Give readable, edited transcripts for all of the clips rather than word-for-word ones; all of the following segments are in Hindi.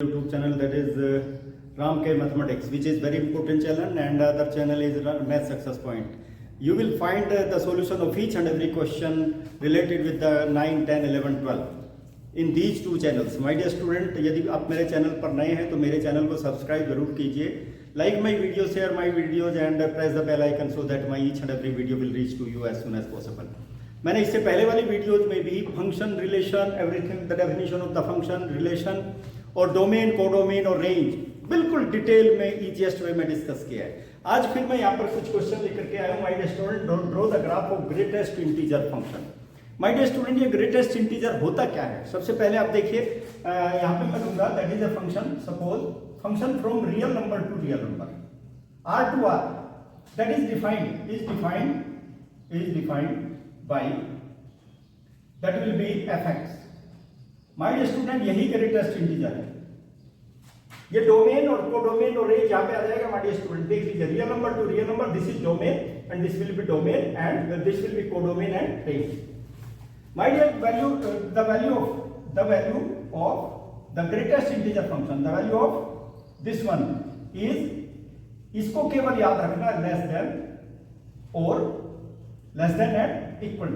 YouTube channel, that is Ram K Mathematics, which is very important channel, and other channel is Math Success Point. You will find the solution of each and every question related with the 9, 10, 11, 12 in these two channels. My dear student, यदि आप मेरे चैनल पर नए हैं तो मेरे चैनल को सब्सक्राइब जरूर कीजिए. Like my video, share my videos and press the bell icon so that my each and every video will reach to you as soon as possible. मैंने इससे पहले वाली वीडियोज में भी function, relation, everything, the definition of the function, relation और डोमेन, कोडोमेन और रेंज बिल्कुल डिटेल में इजीएस्ट वे में डिस्कस किया है. आज फिर मैं यहाँ पर कुछ क्वेश्चन लेकर के आया हूँ. My dear student, draw the graph of greatest integer function. My dear student, ये ग्रेटेस्ट इंटीजर होता क्या है? सबसे पहले आप देखिए, यहाँ पे मैं दूंगा that is a function, suppose function from real number to real number, R to R, that is defined by that will be fx. My dear student, यही ग्रेटेस्ट इंटीजर है. ये डोमेन और कोडोमेन और रेंज यहाँ पे आ जाएगा. माय डियर स्टूडेंट, देख लीजिए, real number to real number, this is domain and this will be domain and this will be codomain and range. My dear, the value of the greatest integer function, the value of this one is, इसको केवल याद रखना, लेस देन और less than and equal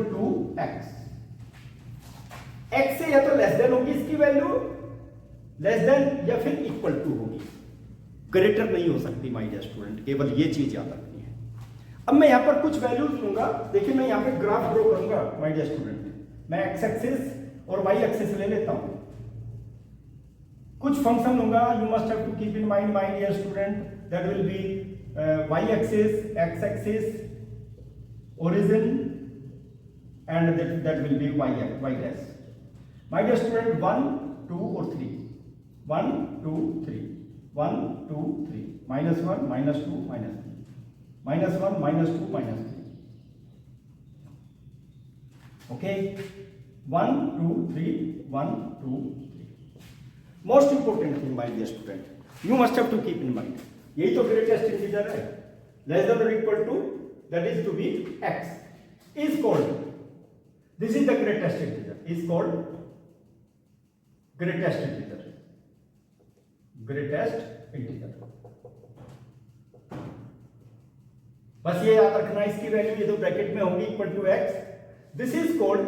to x. x से या तो लेस देन होगी इसकी वैल्यू, लेस देन या फिर इक्वल टू होगी, ग्रेटर नहीं हो सकती. माय डियर स्टूडेंट, केवल ये चीज याद रखनी है. अब मैं यहां पर कुछ वैल्यूज लूंगा. देखिए, मैं यहां पे ग्राफ ड्रॉ करूंगा. माय डियर स्टूडेंट, मैं x एक्सिस और y एक्सिस ले लेता हूं. कुछ फंक्शन लूंगा. You must have to keep in mind, my dear student, that will be y axis, x axis, origin, and that will be y dash. My dear student, 1, 2 or 3, 1, 2, 3, 1, 2, 3, minus 1, minus 2, minus 3, minus 1, minus 2, minus 3. Okay, 1, 2, 3, 1, 2, 3. Most important thing, my dear student, you must have to keep in mind. यही तो ग्रेटेस्ट इंटीजर है. लेस देन और equal to, that is to be x, is called, this is the greatest integer, is called greatest integer. बस ये याद रखना, इसकी वैल्यू ये तो ब्रैकेट में होगी, equal to x. This is called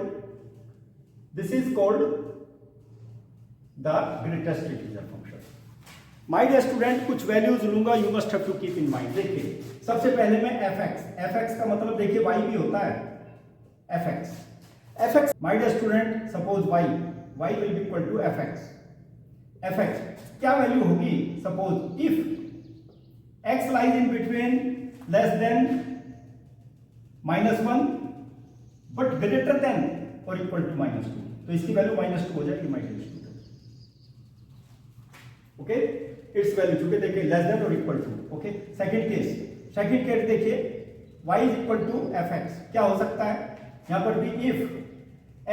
the greatest integer function. My dear student, कुछ वैल्यूज लूंगा, you must have to keep in mind. देखिए, सबसे पहले मैं fx का मतलब देखिए y भी होता है, fx. My dear student, suppose y will be equal to fx क्या वैल्यू होगी? Suppose if x lies in between less than -1 but greater than और इक्वल टू -2, तो इसकी वैल्यू -2 हो जाएगी. My dear student, okay, its value चूंकि देखिए लेस देन और equal to. Okay, second case देखिए, y is equal to fx. क्या हो सकता है यहां पर भी? If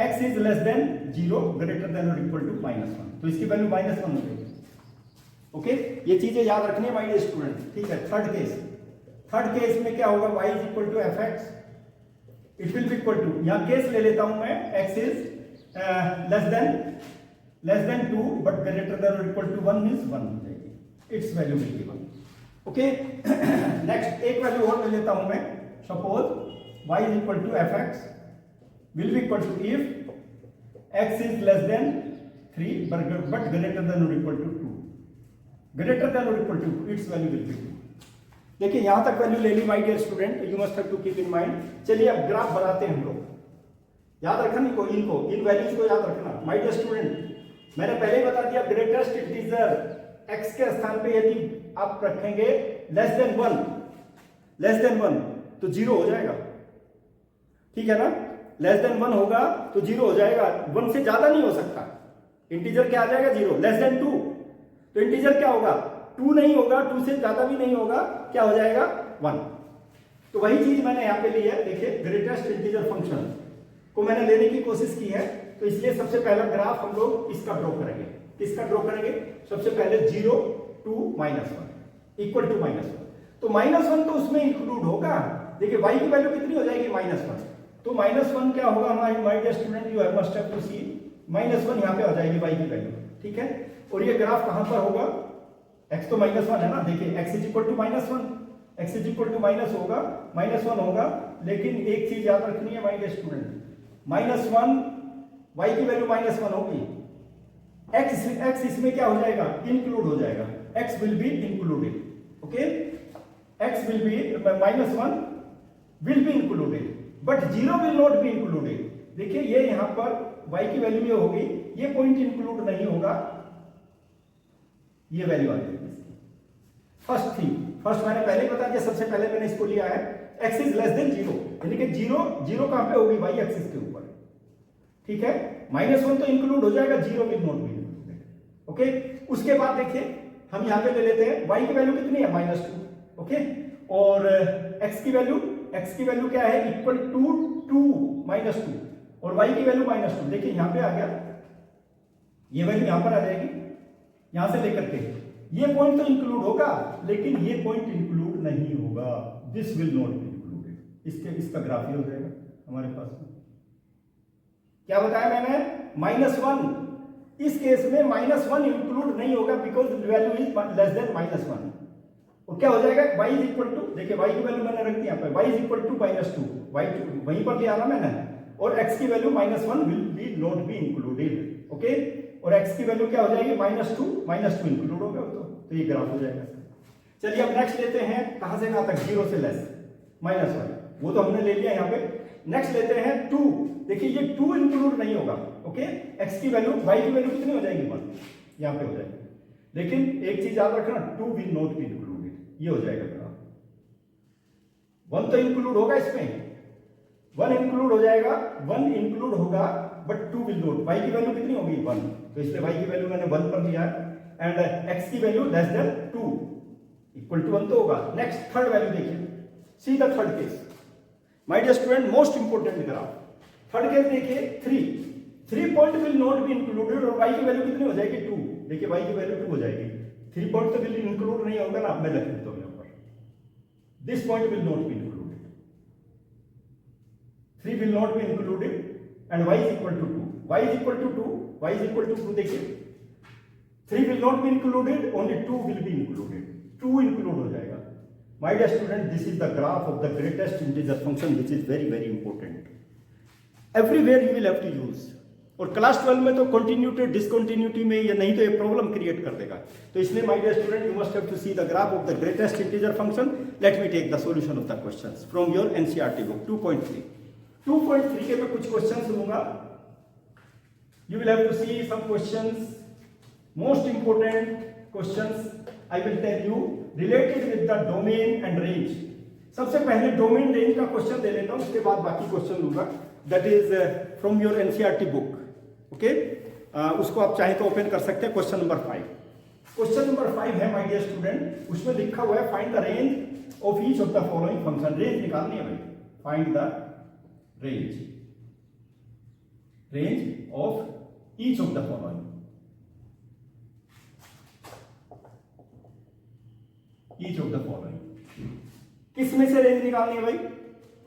x is less then 0, greater than और इक्वल टू -1, तो इसकी वैल्यू -1 हो जाएगी. ओके, ये चीजें याद रखनी है माय डियर स्टूडेंट. ठीक है, थर्ड केस में क्या होगा? y is equal to fx, it will be equal to, यहां केस ले लेता हूं मैं, x is less than 2 but greater than और इक्वल टू 1 मींस 1 हो जाएगी. Its value will be 1. Okay, next एक वैल्यू और ले लेता हूं मैं. Suppose y is equal to fx will be equal to if x is less than 3 but greater than और इक्वल टू 2, ग्रेटर देन और equal to 2, its value will be 2. देखिए, यहां तक वैल्यू ले ली my dear student, you must have to keep in mind. चलिए अब ग्राफ बनाते हैं हम लोग. याद रखना इन वैल्यूज को याद रखना. माय डियर स्टूडेंट, मैंने पहले ही बता दिया, ग्रेटेस्ट इंटीजर x के स्थान पे यदि आप रखेंगे लेस देन 1 तो 0 हो जाएगा. ठीक है ना? लेस देन 1 होगा तो 0 हो जाएगा. 1 से ज्यादा नहीं हो सकता. इंटीजर क्या आ जाएगा? 0. लेस देन 2 तो इंटीजर क्या होगा? 2 नहीं होगा, 2 से ज्यादा भी नहीं होगा, क्या हो जाएगा? 1. तो वही चीज मैंने यहां पे ली है. देखिए, ग्रेटेस्ट इंटीजर फंक्शन को मैंने लेने की कोशिश की है, तो इसलिए सबसे पहला ग्राफ हम लोग इसका ड्रॉ करेंगे. किसका ड्रॉ करेंगे? सबसे पहले 0 टू -1 इक्वल टू -1, तो -1 तो उसमें इंक्लूड होगा. देखिए, y की वैल्यू कितनी हो जाएगी? -1. तो -1 क्या होगा हमारे my dear student, you must have to see -1 यहाँ पे आ जाएगी y की वैल्यू, ठीक है। और ये ग्राफ कहां पर होगा, x तो -1 है ना, देखिए x is equal to -1, x is equal to -1 होगा, लेकिन एक चीज याद रखनी है माय डियर स्टूडेंट, -1 y की वैल्यू -1 होगी, x इसमें क्या हो जाएगा, इंक्लूड हो जाएगा, x will be included, okay, x will be -1 will be included but 0 will not be included. देखिए ये यहां पर y की वैल्यू ये होगी, ये पॉइंट इंक्लूड नहीं होगा, ये वैल्यू आ जाएगी। फर्स्ट थिंग, फर्स्ट मैंने पहले बता दिया, सबसे पहले मैंने इसको लिया है x इज लेस देन 0, यानी कि 0 कहां पे होगी, y एक्सिस के ऊपर, ठीक है। -1 तो इंक्लूड हो जाएगा, 0 will not be included, okay. उसके बाद देखिए हम यहां पे ले लेते हैं y की वैल्यू कितनी है, -2, ओके, और x की वैल्यू क्या है, इक्वल टू 2 -2, और y की वैल्यू -2। देखिए यहां पे आ गया, ये वैल्यू यहां पर आ जाएगी, यहां से लेकर के ये पॉइंट तो इंक्लूड होगा, लेकिन ये पॉइंट इंक्लूड नहीं होगा, this will not be included. इसका ग्राफ ही हो जाएगा हमारे पास में। क्या बताया मैंने, -1, इस केस में -1 इंक्लूड नहीं होगा because value is less than -1, और क्या हो जाएगा, y इज इक्वल टू, देखिए y की वैल्यू मैंने रख दी यहाँ पे, y is equal to -2, y वहीं पर लिया ना मैंने, और x की value -1 will be not be included, okay, और x की वैल्यू क्या हो जाएगी, -2 इंक्लूड होगा, तो ये ग्राफ हो जाएगा। चलिए अब नेक्स्ट लेते हैं, कहां से कहां तक, 0 से लेस, -1, वो तो हमने ले लिया यहाँ पे। नेक्स्ट लेते हैं 2, देखिए ये 2 इंक्लूड नहीं होगा, ओके, x की वैल्यू, y की वैल्यू कितनी हो जाएगी, 1 यहाँ पे हो जाएगी, लेकिन एक चीज याद रखना, 2 विल नॉट बी इंक्लूडेड, ये हो जाएगा ग्राफ। 1 तो इंक्लूड होगा इसमें, 1 इंक्लूड हो जाएगा, 1 इंक्लूड होगा बट 2 विल नॉट, y की वैल्यू कितनी होगी, 1, तो इसलिए y की वैल्यू मैंने 1 पर लिया है, एंड x की value less than 2 equal to 1 तो होगा। नेक्स्ट थर्ड वैल्यू देखिए, see the third case my dear student, most important graph. Third case देखिए, 3 point will not be included, और y की वैल्यू कितनी हो जाएगी, 2, देखिए y की वैल्यू 2 हो जाएगी, 3 पॉइंट तो विल इंक्लूड नहीं होगा ना, मैं लिख देता हूं यहां पर, this point will not be included, 3 will not be included, and y is equal to 2, y is equal to 2, y is equal to 2, देखिए 3 will not be included, only 2 will be included, 2 include हो जाएगा। My dear student, this is the graph of the greatest integer function, which is very very important. Everywhere you will have to use, और क्लास 12 में तो कंटिन्यूटी डिसकंटिन्यूटी में ये नहीं तो ये प्रॉब्लम क्रिएट कर देगा, तो इसलिए my dear student, you must have to see the graph of the greatest integer function. Let me take the solution of the questions from your NCERT book 2.3. 2.3 के मैं कुछ क्वेश्चंस लूंगा, you will have to see some questions. Most important questions I will tell you related with the domain and range. सबसे पहले डोमेन रेंज का क्वेश्चन दे लेता हूं, उसके बाद बाकी क्वेश्चन लूंगा, that is from your NCERT book, okay. उसको आप चाहे तो ओपन कर सकते हैं। क्वेश्चन नंबर 5, क्वेश्चन नंबर 5 है माय डियर स्टूडेंट, उसमें लिखा हुआ है find the range of each of the following function. Range निकालनी है भाई, find the range of each of the following, each of the following, किस में से रेंज निकालनी है भाई,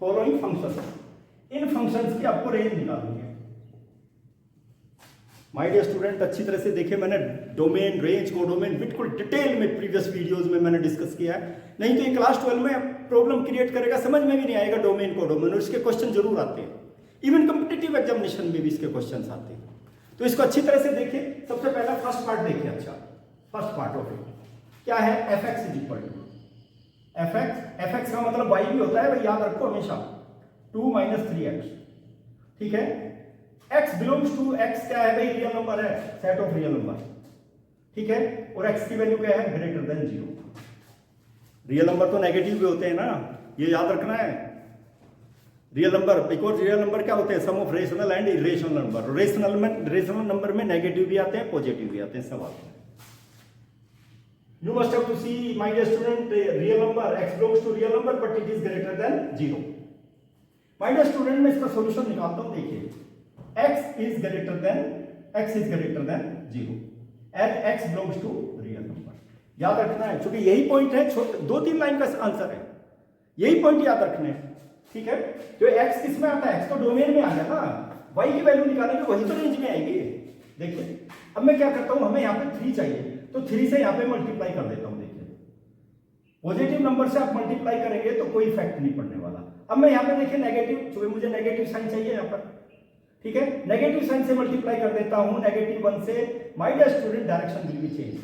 फॉलोइंग फंक्शन, इन फंक्शंस की आपको रेंज निकालनी है। माय डियर स्टूडेंट, अच्छी तरह से देखिए, मैंने डोमेन, रेंज, कोडोमेन बिल्कुल डिटेल में प्रीवियस वीडियोस में मैंने डिस्कस किया है, नहीं तो ये क्लास 12 में प्रॉब्लम क्रिएट करेगा, समझ में भी नहीं आएगा डोमेन, कोडोमेन, और इसके क्वेश्चन जरूर आते हैं, इवन कॉम्पिटिटिव एग्जामिनेशन में भी इसके क्वेश्चन आते हैं। तो इसको अच्छी तरह से देखिए। सबसे पहला फर्स्ट पार्ट देखिए, अच्छा फर्स्ट पार्ट ऑफ इट क्या है, fx is equal to fx का मतलब y भी होता है भाई, याद रखो हमेशा, 2 - 3x, ठीक है। x बिलोंग्स टू, x क्या है भाई, रियल नंबर है, सेट ऑफ रियल नंबर, ठीक है, और x की वैल्यू क्या है, ग्रेटर देन 0। रियल नंबर तो नेगेटिव भी होते हैं ना, ये याद रखना है। Real number, because real number क्या होते हैं, sum of rational and irrational number, rational number में नेगेटिव भी आते हैं, पॉजिटिव भी आते हैं, सब आते हैं। You must have to see, my dear student, real number, x belongs to real number, but it is greater than 0. My dear student, मैं इसका सॉल्यूशन निकालता हूं, देखिए, x is greater than 0 and x belongs to real number. याद रखना है, क्योंकि यही पॉइंट है, 2-3 लाइन का आंसर है, यही पॉइंट याद रखने हैं, ठीक है। जो x किस में आता है, x तो डोमेन में आ गया ना, y की वैल्यू निकालेंगे वही तो रेंज में आएगी। देखिए अब मैं क्या करता हूं, हमें यहाँ पे 3 चाहिए तो 3 से यहाँ पे मल्टीप्लाई कर देता हूं। देखिए पॉजिटिव नंबर से आप मल्टीप्लाई करेंगे तो कोई इफेक्ट नहीं पड़ने वाला। अब मैं यहाँ पे देखिए नेगेटिव, चूंकि मुझे नेगेटिव साइन चाहिए यहाँ पर, ठीक है, नेगेटिव साइन से मल्टीप्लाई कर देता हूं। -1 से my dear student direction will be change.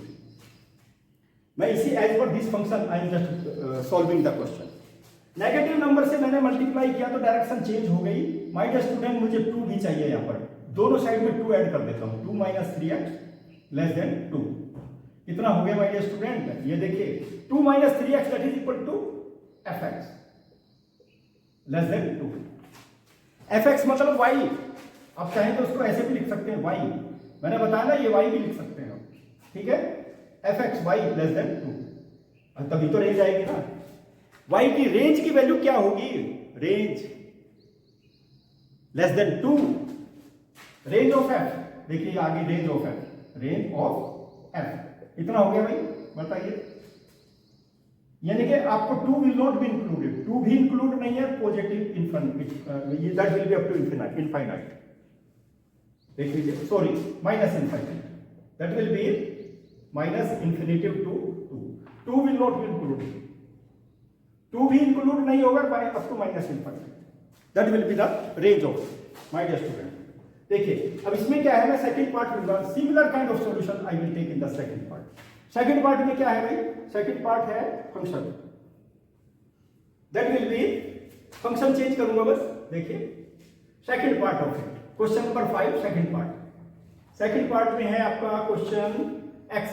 मैं इसी एज पर this function I am just solving the question. Negative number से मैंने मल्टीप्लाई किया तो डायरेक्शन चेंज हो गई। माय डियर स्टूडेंट मुझे 2 भी चाहिए यहाँ पर, दोनों साइड में 2 ऐड कर देता हूं। 2 - 3x लेस देन 2 कितना हो गया माय डियर स्टूडेंट? ये देखिए 2 - 3x that is equal to fx less than 2। fx मतलब y, आप चाहें तो उसको ऐसे भी लिख सकते हैं y, मैंने बताया ना ये y भी लिख सकते हैं, ठीक है, fx y लेस देन 2। तभी तो रेंज आएगी ना। y की रेंज की वैल्यू क्या होगी? Range less than 2, range of f। देखिए आगे range of f, range of f इतना हो गया भाई, बताइए। यानी कि आपको 2 विल नॉट बी इंक्लूडेड, 2 भी इंक्लूड नहीं है, positive infinity, that will be up to infinite. देख लीजिए, sorry minus infinite, that will be minus infinitive to 2 will not be included, 2 भी इंक्लूड नहीं होगा up to minus infinite, that will be the range of my dear student. देखिए अब इसमें क्या है, मैं सेकंड पार्ट लूंगा, similar kind of solution I will take in the second part. Second part में क्या है भाई? सेकंड पार्ट है function, that will B function change करूंगा बस। देखिए second part of it, question number 5 second part. Second part में है आपका question x²,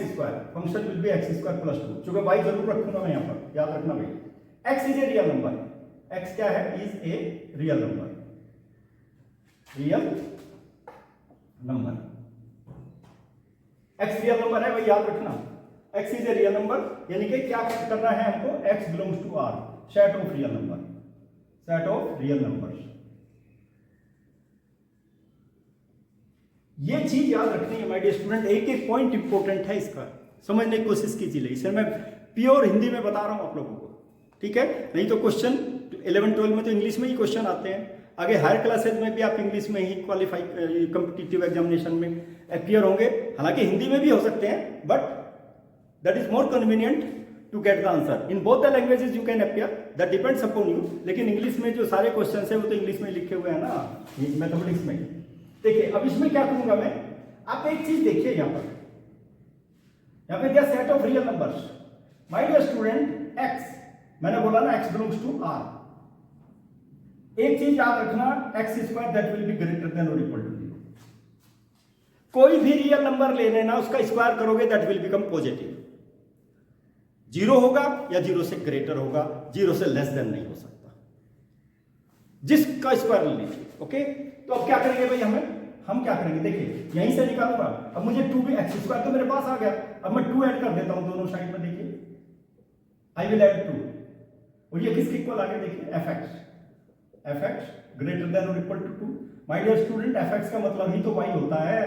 function will be x² + 2। चूंकि y जरूर रखूंगा मैं यहाँ पर, याद रखना भाई, x is a real number, x क्या है? Is a real number, real number, x real number है भाई, याद रखना, x is a real number. यानी कि क्या करना है हमको? x belongs to R, set of real number, set of real numbers. ये चीज याद रखनी है माय डियर स्टूडेंट, एक एक पॉइंट इंपॉर्टेंट है, इसका समझने की कोशिश कीजिए। इसे मैं प्योर हिंदी में बता रहा हूं आप लोगों को, ठीक है, नहीं तो क्वेश्चन 11-12 में तो इंग्लिश में ही क्वेश्चन आते हैं, आगे हायर क्लासेज में भी आप इंग्लिश में ही क्वालिफाई कॉम्पिटिटिव एग्जामिनेशन में अपीयर होंगे, हालांकि हिंदी में भी हो सकते हैं, but that is more convenient to get the answer in both the languages you can appear, that depends upon you. लेकिन इंग्लिश में जो सारे क्वेश्चन है वो तो इंग्लिश में लिखे हुए हैं ना, मैथमेटिक्स में। देखिए अब इसमें क्या करूंगा मैं, आप एक चीज देखिए यहाँ पे क्या set of real numbers. My dear student x, मैंने बोला ना x बिलोंग्स टू R, एक चीज याद रखना, x² that will be greater than और इक्वल टू 0। कोई भी रियल नंबर ले लेना, उसका स्क्वायर करोगे दैट विल बिकम पॉजिटिव, 0 होगा या 0 से ग्रेटर होगा, 0 से लेस देन नहीं हो सकता, जिसका स्क्वायर ले लीजिए। ओके, तो अब क्या करेंगे भाई, हम क्या करेंगे, देखिए यहीं से निकालूंगा। अब मुझे 2 भी x² तो मेरे पास आ गया, अब मैं 2 ऐड कर देता हूं दोनों साइड में। देखिए आई विल ऐड 2, और ये किसके इक्वल आ गया? देखिए fx ग्रेटर देन और equal to 2। My dear student fx का मतलब ही तो y होता है,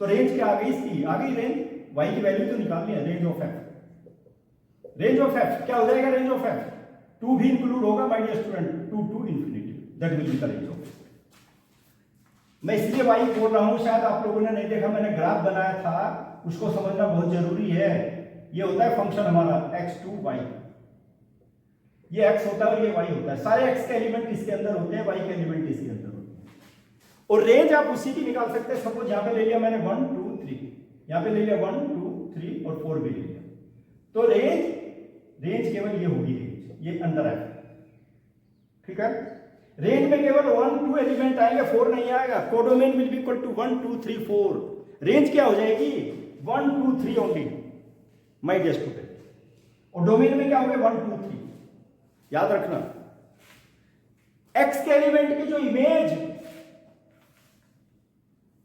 तो रेंज क्या आ गई इसकी? आ गई रेंज, y की वैल्यू तो निकाल लिया, range of f। Range of f क्या हो जाएगा? रेंज ऑफ f 2 भी इंक्लूड होगा my dear student, 2 to infinity, that will be the range of. मैं इसलिए y बोल रहा हूं, शायद आप लोगों ने नहीं देखा, मैंने ग्राफ बनाया था, उसको समझना बहुत जरूरी है। ये होता है फंक्शन हमारा x2 y, ये x होता है और ये y होता है, सारे x के एलिमेंट इसके अंदर होते हैं, y के एलिमेंट इसके अंदर होते हैं। और रेंज आप उसी की निकाल सकते हैं। सपोज यहां पे ले लिया मैंने 1 2 3, यहां पे ले लिया 1 2 3 और 4 भी ले लिया, तो रेंज केवल ये होगी, रेंज ये अंदर आएगा, ठीक है। रेंज में केवल 1 2 एलिमेंट आएंगे, 4 नहीं आएगा। Codomain will be equal to 1 2 3 4, range क्या हो जाएगी? 1 2 3 ओनली माय डियर स्टूडेंट, और डोमेन में क्या होगा? 1 2 3। याद रखना, x के एलिमेंट की जो इमेज,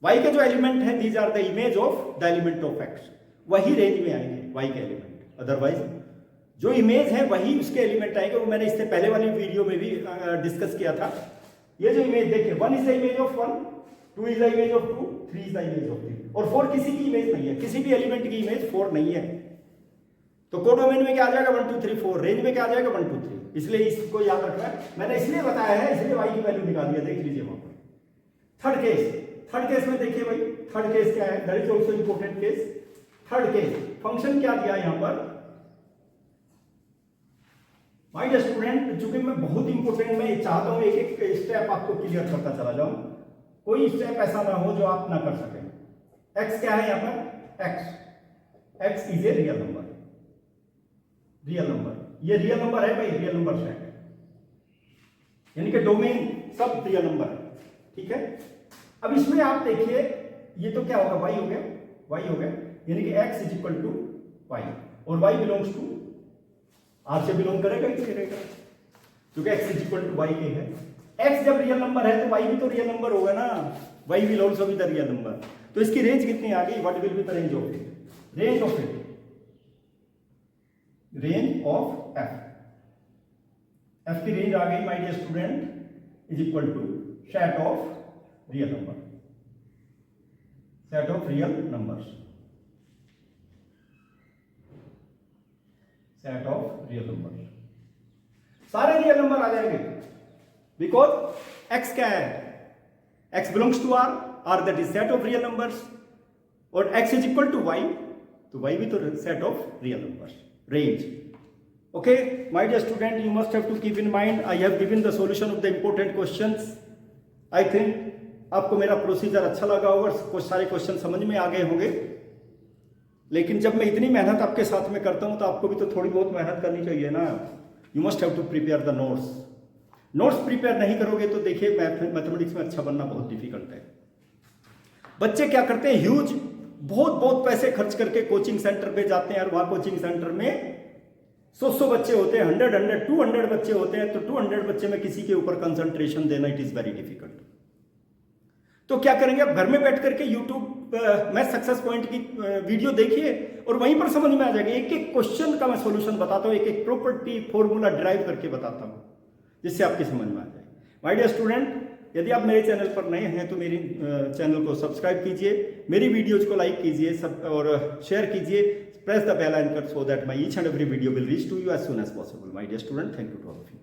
y के जो एलिमेंट है, these are the image of the element of x, वही रेंज में आएंगे y के एलिमेंट, अदरवाइज जो इमेज है वही उसके एलिमेंट आएंगे। वो मैंने इससे पहले वाली वीडियो में भी डिस्कस किया था। ये जो इमेज देखिए, 1 is the image of 1, 2 is the image of 2, 3 is the image of 3, और 4 किसी की इमेज नहीं है, किसी भी एलिमेंट की इमेज 4 नहीं है। तो कोडोमेन में क्या आ जाएगा? 1 2 3 4, रेंज में क्या आ जाएगा? 1 2 3। इसलिए इसको याद रखना है, मैंने इसलिए बताया है, इसलिए y की वैल्यू निकाली है, देख लीजिए वहां पर थर्ड केस में देखिए भाई, थर्ड केस क्या है, that is also important case. Third case function क्या दिया यहां पर, माय डियर स्टूडेंट, चूंकि मैं बहुत इंपॉर्टेंट, मैं चाहता हूं एक एक स्टेप आपको क्लियर करता चला जाऊं, कोई स्टेप ऐसा ना हो जो आप ना कर सकें। एक्स क्या है यहां पर, x is a real number, real number, ये रियल नंबर है भाई, रियल नंबर सेट है, यानी कि डोमेन सब रियल नंबर है, ठीक है। अब इसमें आप देखिए, ये तो क्या होगा, वाई हो गया, वाई हो गया, यानी कि x is equal to y, और वाई बिलोंग्स टू आर से बिलोंग करेगा ही करेगा, क्योंकि x is equal to y के है। एक्स जब रियल नंबर है तो वाई भी तो रियल नंबर होगा ना, y will also be the real number. तो इसकी रेंज कितनी आ गई, what will be the range of it, range of it, range of f, f की रेंज आ गई my dear student, is equal to set of real number, set of real numbers, set of real number, सारे रियल नंबर आ जाएंगे, बिकॉज एक्स क्या है, x belongs to R that is set of real numbers, और x is equal to y, तो वाई भी तो set of real numbers, range. Okay my dear student, you must have to keep in mind, I have given the solution of the important questions. I think आपको मेरा प्रोसीजर अच्छा लगा होगा, कुछ सारे क्वेश्चन समझ में आ गए होंगे, लेकिन जब मैं इतनी मेहनत आपके साथ में करता हूं तो आपको भी तो थोड़ी बहुत मेहनत करनी चाहिए ना। You must have to prepare the notes, notes prepare नहीं करोगे तो देखिए मैथमेटिक्स में अच्छा बनना बहुत डिफिकल्ट है। बच्चे क्या करते हैं, ह्यूज बहुत पैसे खर्च करके कोचिंग सेंटर पे जाते हैं, और वहां कोचिंग सेंटर में 100 बच्चे होते हैं, 100 200 बच्चे होते हैं, तो 200 बच्चे में किसी के ऊपर कंसंट्रेशन देना इट इज वेरी डिफिकल्ट। तो क्या करेंगे, आप घर में बैठ करके यूट्यूब मैथ सक्सेस पॉइंट की वीडियो देखिए और वहीं पर समझ में आ जाएगा, एक एक क्वेश्चन का मैं सॉल्यूशन बताता हूं, एक एक प्रॉपर्टी फॉर्मूला ड्राइव करके बताता हूं, जिससे आपकी समझ में आ जाए। माय डियर स्टूडेंट, यदि आप मेरे चैनल पर नए हैं तो मेरी चैनल को सब्सक्राइब कीजिए, मेरी वीडियोज को लाइक कीजिए और शेयर कीजिए, press the bell icon so that my each and every video will reach to you as soon as possible. My dear student, thank you to all of you.